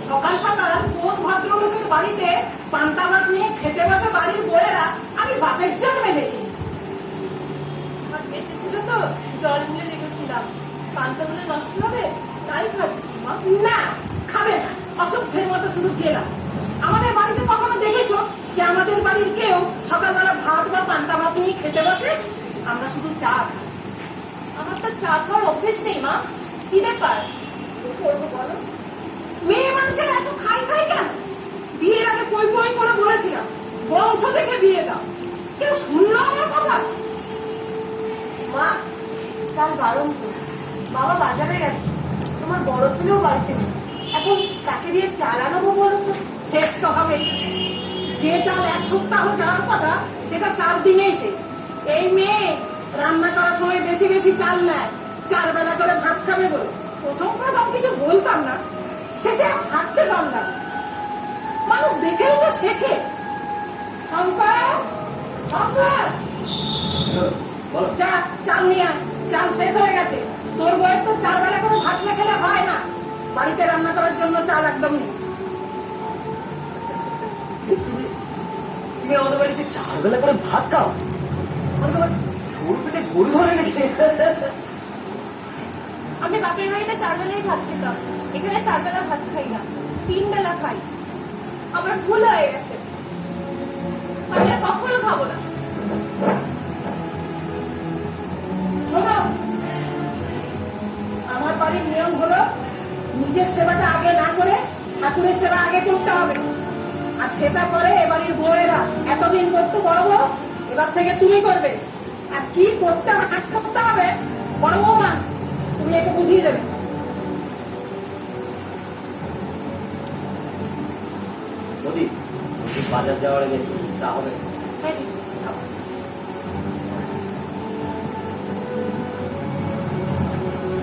সকাল সকাল কোন ভদ্রলোকের বাড়িতে পান্তা ভাত নিয়ে খেতে বসে বাড়ির বউয়েরা আমি বাপের জন্মে দেখিনি। এসেছিল তো জল মিলে দেখেছিলাম, পান্তা হলে নষ্ট হবে তাই খাচ্ছি মা। না, খাবে না, অসভ্যের মতো শুধু গেলাম। আমাদের বাড়িতে কখনো দেখেছো যে আমাদের বাড়ির কেউ সকালবেলা ভাত বা পান্তা ভাত নিয়ে খেতে বসে? আমরা শুধু চা খাই। আমার তো চা খাওয়ার অভ্যেস নেই মা, খিদে পায়, কি করবো বলো? মেয়ে মানুষের এত খাই খাই কেন? বিয়ের আগে কই কই করে বলেছিলাম বংশ দেখে বিয়ে দাও, কেউ শুনলো আমার কথা? মা, চাল বারণ তো, বাবা বাজারে গেছে, তোমার বড় ছেলেও বাড়িতে নেই, এখন কাকে দিয়ে চাল আনাবো বলো তো? শেষ তো হবে, যে চাল এক সপ্তাহ যাওয়ার কথা সেটা 4 দিনেই শেষ। এই মেয়ে রান্না করার সময় বেশি বেশি চাল নেয়, 4 বেলা করে ভাত খাবে বলে। প্রথম প্রথম কিছু বলতাম না, শেষে আর থাকতে পারলাম না। মানুষ দেখেও তো শেখে। শঙ্কর, শঙ্কর, যা চাল নিয়ে আয়, চাল শেষ হয়ে গেছে। তোর বউয়ের তো 4 বেলা করে ভাত না খেলে হয় না, বাড়িতে রান্না করার জন্য চাল একদম নেই। তুমি আমাদের বাড়িতে 4 বেলা করে ভাত খাও? মানে তোমার সরু পেটে গরু ধরে নাকি? আমি বাপের বাড়িতে 4 বেলাই ভাত খেতাম, এখানে 4 বেলা ভাত খাই না, 3 বেলা খাই। আমার ভুল হয়ে গেছে, আমি আর কখনো খাবো না। শোনো, আমার বাড়ির নিয়ম হলো নিজের সেবাটা আগে না করে ঠাকুরের সেবা আগে করতে হবে। আর সেটা করে এ বাড়ির বউয়েরা, এতদিন করতে বড় বউ, এবার থেকে তুমি করবে। আর কি করতে হবে না করতে হবে বড় বৌমা তুমি একে বুঝিয়ে দেবে। বাজার যাওয়ার আগে চা হবে? হ্যাঁ, দিচ্ছি, খাও।